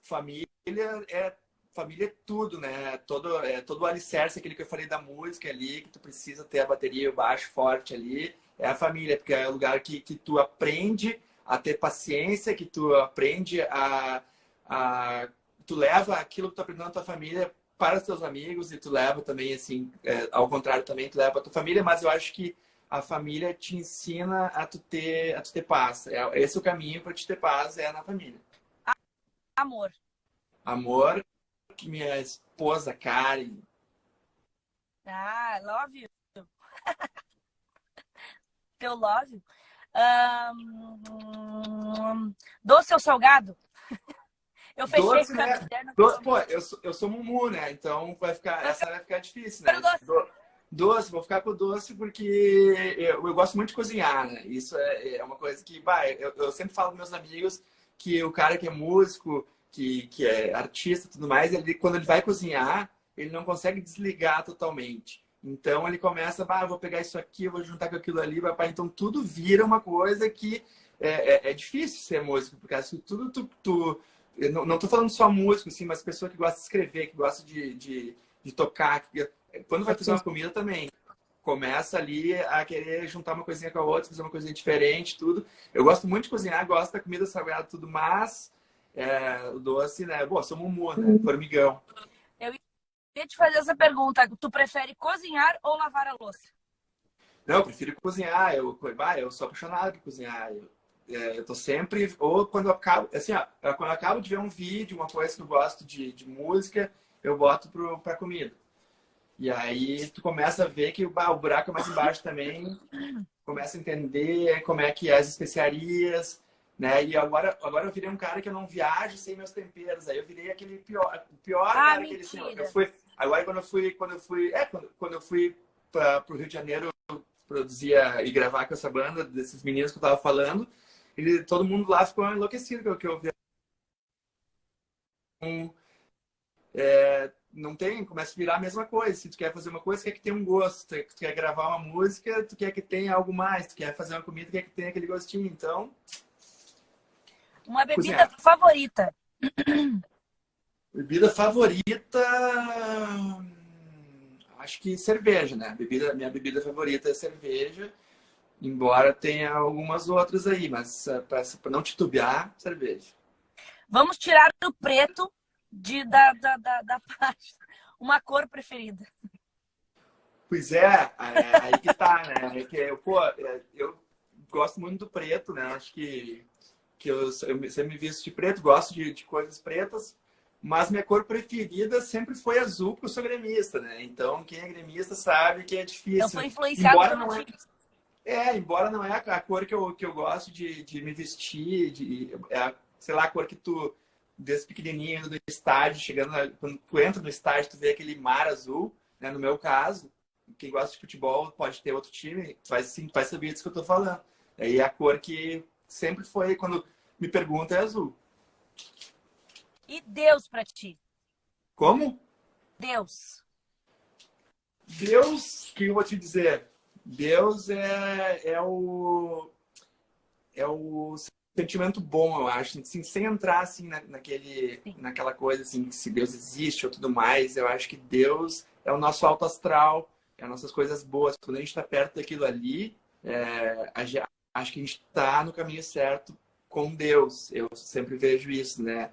Família é tudo, né? Todo o alicerce, aquele que eu falei da música ali, que tu precisa ter a bateria e o baixo forte ali. É a família, porque é o lugar que tu aprende a ter paciência, que tu aprende tu leva aquilo que tu aprendeu na tua família para os teus amigos e tu leva também, assim, ao contrário também, tu leva para tua família, mas eu acho que a família te ensina a tu ter paz. Esse é o caminho para te ter paz, na família. Amor. Amor, que minha esposa, Karen. Love you. Teu love. Doce ou salgado? Eu fechei doce, com né? Pô, eu sou Mumu, né? Então essa vai ficar difícil, né? Doce, vou ficar com doce porque eu gosto muito de cozinhar, né? Isso é uma coisa que, bah, eu sempre falo com meus amigos que o cara que é músico, que é artista e tudo mais, quando ele vai cozinhar, ele não consegue desligar totalmente. Então ele começa, bah, eu vou pegar isso aqui, eu vou juntar com aquilo ali, papai. Então tudo vira uma coisa que é difícil ser músico, porque assim, tudo eu não tô falando só músico, assim, mas pessoa que gosta de escrever, que gosta de tocar. Quando vai fazer uma comida também, começa ali a querer juntar uma coisinha com a outra, fazer uma coisinha diferente, tudo. Eu gosto muito de cozinhar, gosto da comida salgada, tudo, mas o doce, né? Bom, sou Mumu, né? Formigão. Eu ia te fazer essa pergunta. Tu prefere cozinhar ou lavar a louça? Não, eu prefiro cozinhar. Eu sou apaixonado por cozinhar. Eu tô sempre... Ou quando eu acabo... Assim, ó, quando eu acabo de ver um vídeo, uma coisa que eu gosto de música, eu boto pra comida. E aí tu começa a ver que o buraco é mais embaixo também, começa a entender como é que é as especiarias, né? E agora eu virei um cara que eu não viajo sem meus temperos. Aí eu virei aquele pior cara que ele assim, agora quando eu fui pro Rio de Janeiro produzir e gravar com essa banda desses meninos que eu tava falando, todo mundo lá ficou enlouquecido que eu vi. Não tem, começa a virar a mesma coisa. Se tu quer fazer uma coisa, tu quer que tenha um gosto. Tu quer gravar uma música, tu quer que tenha algo mais. Tu quer fazer uma comida, tu quer que tenha aquele gostinho. Então... Uma bebida favorita? Bebida favorita... Acho que cerveja, né? Minha bebida favorita é cerveja. Embora tenha algumas outras aí. Mas para não titubear, cerveja. Vamos tirar o preto da parte. Uma cor preferida. Pois aí que tá, né? Eu gosto muito do preto, né? Acho que eu sempre me visto de preto, gosto de coisas pretas, mas minha cor preferida sempre foi azul, porque eu sou gremista, né? Então, quem é gremista sabe que é difícil. Eu fui influenciado embora pelo não time. embora não é a cor que eu gosto de me vestir, sei lá, a cor que tu... Desde pequenininho, no estádio, quando tu entra no estádio, tu vê aquele mar azul, né? No meu caso, quem gosta de futebol pode ter outro time, vai saber disso que eu tô falando. Aí a cor que sempre foi, quando me pergunta, é azul. E Deus pra ti? Como? Deus. Deus, o que eu vou te dizer? Deus é o sentimento bom, eu acho, assim, sem entrar assim naquela coisa assim, se Deus existe ou tudo mais. Eu acho que Deus é o nosso alto astral, é as nossas coisas boas. Quando a gente está perto daquilo ali, acho que a gente está no caminho certo com Deus. Eu sempre vejo isso, né?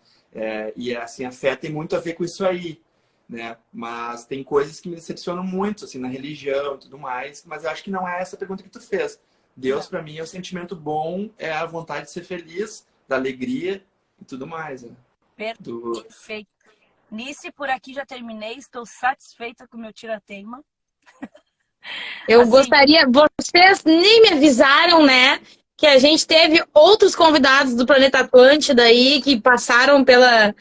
E assim, a fé tem muito a ver com isso aí, né? Mas tem coisas que me decepcionam muito, assim, na religião e tudo mais. Mas eu acho que não é essa a pergunta que tu fez. Deus, para mim, é o sentimento bom, é a vontade de ser feliz, da alegria e tudo mais. Né? Perfeito. Nice, por aqui já terminei. Estou satisfeita com o meu tira-teima. Eu gostaria... Vocês nem me avisaram, né? Que a gente teve outros convidados do Planeta Atlântida aí que passaram pela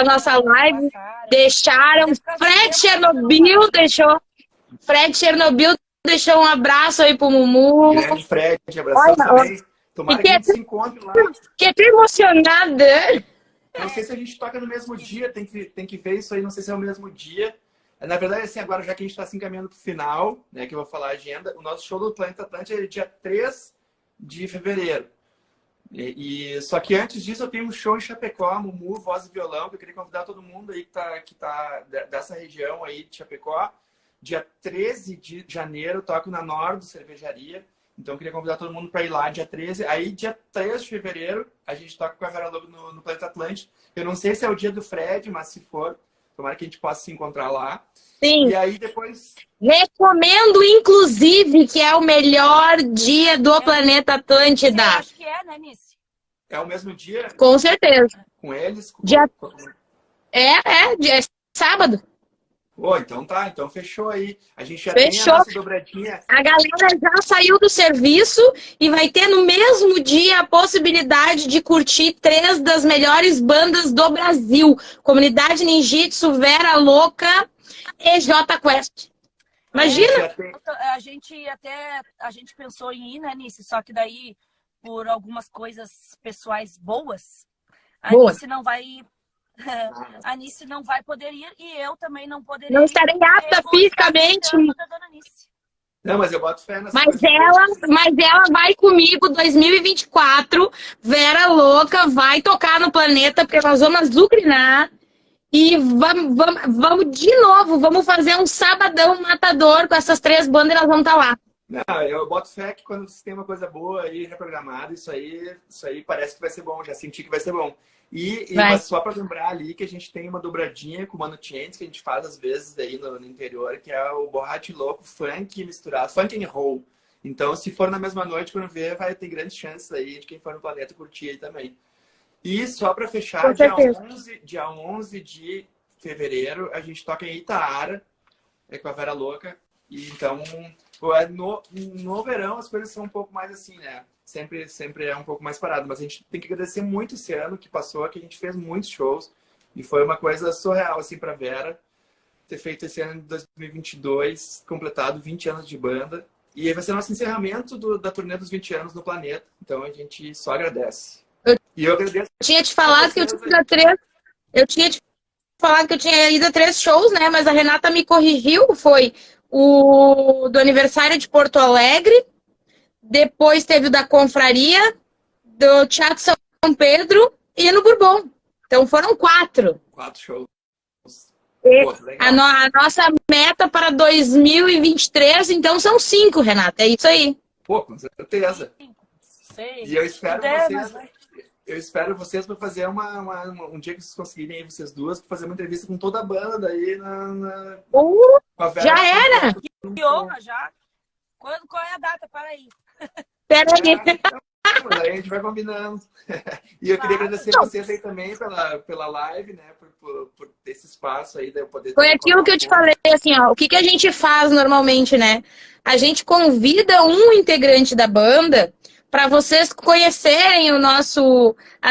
nossa live. Deixaram... Fred Chernobyl deixou um abraço aí pro Mumu. Grande Fred, abração também. Tomara que a gente se encontre lá. Fiquei até emocionada. Não sei se a gente toca no mesmo dia, tem que ver isso aí, não sei se é o mesmo dia. Na verdade, assim, agora já que a gente está se encaminhando para o final, né, que eu vou falar a agenda, o nosso show do Planeta Atlântida é dia 3 de fevereiro. Só que antes disso eu tenho um show em Chapecó, Mumu, voz e violão, que eu queria convidar todo mundo aí que tá dessa região aí de Chapecó. Dia 13 de janeiro, toco na Nordo Cervejaria. Então, eu queria convidar todo mundo para ir lá dia 13. Aí, dia 3 de fevereiro, a gente toca com a Vera Lobo no Planeta Atlântico. Eu não sei se é o dia do Fred, mas se for, tomara que a gente possa se encontrar lá. Sim. E aí, depois... Recomendo, inclusive, que é o melhor dia do Planeta Atlântida. Eu acho que é, né, Nice? É o mesmo dia? Com certeza. Com eles? É sábado. Então tá, então fechou aí. A gente já tem a nossa dobradinha. A galera já saiu do serviço e vai ter no mesmo dia a possibilidade de curtir 3 das melhores bandas do Brasil. Comunidade Ninjitsu, Vera Louca e J Quest. Imagina! A gente pensou em ir, né, Nice? Só que daí, por algumas coisas pessoais boas, a Nice não vai... A Nice não vai poder ir e eu também não poderia ir. Não estarei apta fisicamente. Não, mas eu boto fé nessa mas ela vai comigo 2024. Vera louca, vai tocar no planeta, porque nós vamos azucrinar. E vamos de novo, vamos fazer um sabadão matador com essas 3 bandas e nós vamos estar lá. Não, eu boto fé que quando você tem uma coisa boa aí já programada, isso aí parece que vai ser bom, já senti que vai ser bom. Mas só para lembrar ali que a gente tem uma dobradinha com o Mano Chains que a gente faz às vezes aí no interior, que é o Borracho Louco funk misturado, funk and roll. Então, se for na mesma noite, quando ver, vai ter grandes chances aí de quem for no planeta curtir aí também. E só para fechar, dia 11 de fevereiro, a gente toca em Itaara, com a Vera Louca. E então, no verão as coisas são um pouco mais assim, né? Sempre é um pouco mais parado. Mas a gente tem que agradecer muito esse ano que passou, que a gente fez muitos shows. E foi uma coisa surreal, assim, pra Vera ter feito esse ano de 2022, completado 20 anos de banda. E vai ser nosso encerramento da turnê dos 20 anos no planeta. Então a gente só agradece. E eu agradeço. Eu tinha te falado que eu tinha ido a 3. Eu tinha te falado que eu tinha ido a 3 shows, né? Mas a Renata me corrigiu. Foi o do aniversário de Porto Alegre. Depois teve o da Confraria, do Teatro São Pedro e no Bourbon. Então foram 4. 4 shows. Pô, a nossa meta para 2023, então, são 5, Renata. É isso aí. Pô, com certeza. 6. E eu espero vocês. Eu espero vocês para fazer um dia que vocês conseguirem, vocês duas, para fazer uma entrevista com toda a banda aí já era! Que honra, já. Qual é a data? Para aí. Pera aí. Mas aí a gente vai combinando. E eu queria agradecer vocês aí também pela live, né? Por ter esse espaço aí, de eu poder... Foi aquilo que eu te falei, assim, ó. O que a gente faz normalmente, né? A gente convida um integrante da banda para vocês conhecerem a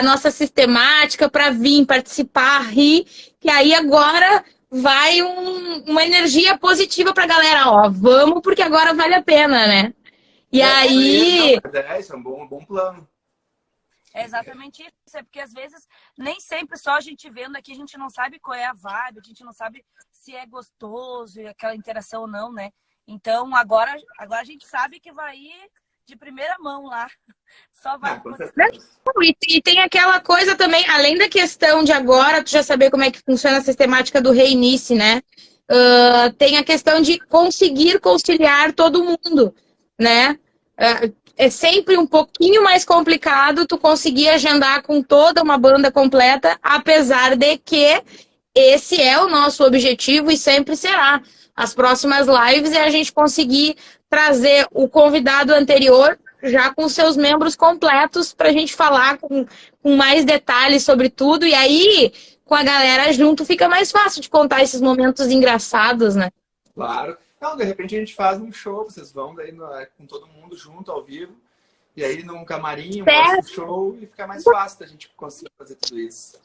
nossa sistemática, para vir participar, rir, que aí agora vai uma energia positiva pra galera, ó, vamos porque agora vale a pena, né? E aí... Isso é um bom plano. É exatamente isso, é porque às vezes nem sempre só a gente vendo aqui, a gente não sabe qual é a vibe, a gente não sabe se é gostoso, aquela interação ou não, né? Então agora a gente sabe que vai ir de primeira mão lá. Só vai. E tem aquela coisa também, além da questão de agora, tu já saber como é que funciona a sistemática do Reinice, né? Tem a questão de conseguir conciliar todo mundo, né? É sempre um pouquinho mais complicado tu conseguir agendar com toda uma banda completa, apesar de que esse é o nosso objetivo e sempre será. As próximas lives é a gente conseguir trazer o convidado anterior já com seus membros completos para a gente falar com mais detalhes sobre tudo. E aí, com a galera junto, fica mais fácil de contar esses momentos engraçados, né? Claro. Não, de repente a gente faz um show, vocês vão daí com todo mundo junto, ao vivo. E aí num camarim, um show, e fica mais fácil da gente conseguir fazer tudo isso.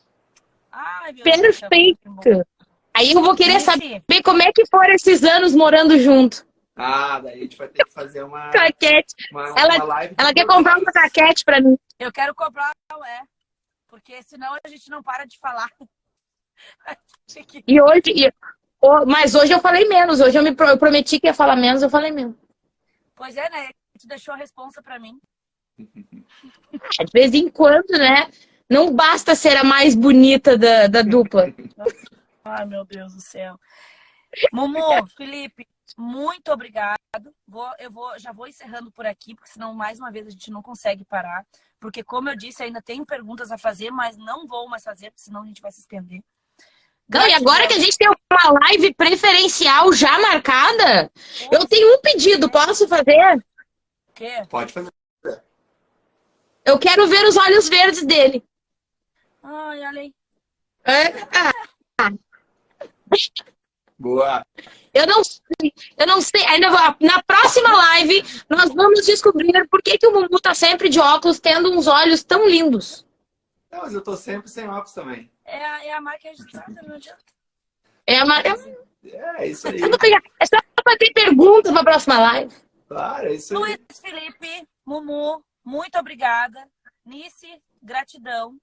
Ai, meu Perfeito! Deus, aí eu vou querer saber como é que foram esses anos morando junto. Daí a gente vai ter que fazer uma caquete. Uma live. Ela quer comprar uma caquete pra mim. Eu quero comprar, porque senão a gente não para de falar. E hoje... Mas hoje eu falei menos. Hoje eu prometi que ia falar menos, eu falei menos. Pois é, né? Tu deixou a responsa pra mim. De vez em quando, né? Não basta ser a mais bonita da dupla. Ai, meu Deus do céu. Mumu, Felipe, muito obrigado. Já vou encerrando por aqui, porque senão mais uma vez a gente não consegue parar. Porque, como eu disse, ainda tenho perguntas a fazer, mas não vou mais fazer, porque senão a gente vai se estender. Não, e agora que a gente tem uma live preferencial já marcada, eu tenho um pedido, posso fazer? O quê? Pode fazer. Eu quero ver os olhos verdes dele. Ai, olha aí. Boa. Eu não sei. Ainda na próxima live, nós vamos descobrir por que o Mumu tá sempre de óculos, tendo uns olhos tão lindos. Não, mas eu tô sempre sem óculos também. É a marca registrada, não adianta. É a marca. É isso aí. É só para ter perguntas para a próxima live. Claro, é isso aí. Luiz Felipe, Mumu, muito obrigada. Nice, gratidão.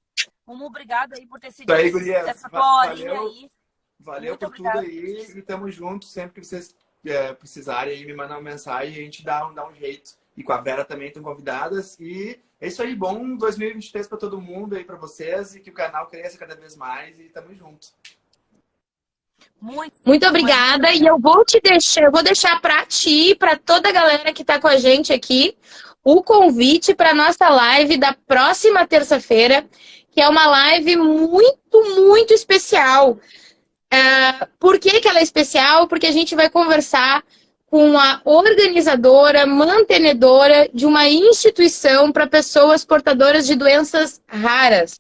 Mumu, obrigada aí por ter seguido Isso aí, gurias. essa tua horinha Valeu. aí. Valeu Muito por obrigada. tudo aí e tamo junto. Sempre que vocês precisarem aí, me mandar uma mensagem, a gente dá um jeito. E com a Vera também estão convidadas. E é isso aí, bom 2023 para todo mundo aí, para vocês, e que o canal cresça cada vez mais e tamo junto. Muito obrigada. E eu vou deixar para ti, para toda a galera que tá com a gente aqui, o convite para nossa live da próxima terça-feira, que é uma live muito, muito especial. Por que ela é especial? Porque a gente vai conversar com a organizadora, mantenedora de uma instituição para pessoas portadoras de doenças raras.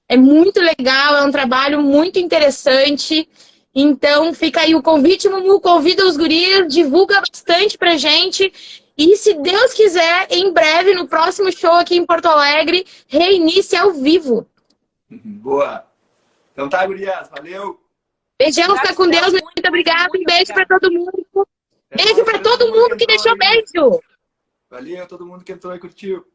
É muito legal, é um trabalho muito interessante. Então, fica aí o convite, Mumu, convida os guris, divulga bastante pra gente. E, se Deus quiser, em breve, no próximo show aqui em Porto Alegre, reinicie ao vivo. Boa! Então tá, gurias, valeu! Beijão, fica com Deus, muito obrigada. Um beijo para todo mundo. Beijo para todo mundo que deixou beijo. Valeu, todo mundo que entrou e curtiu.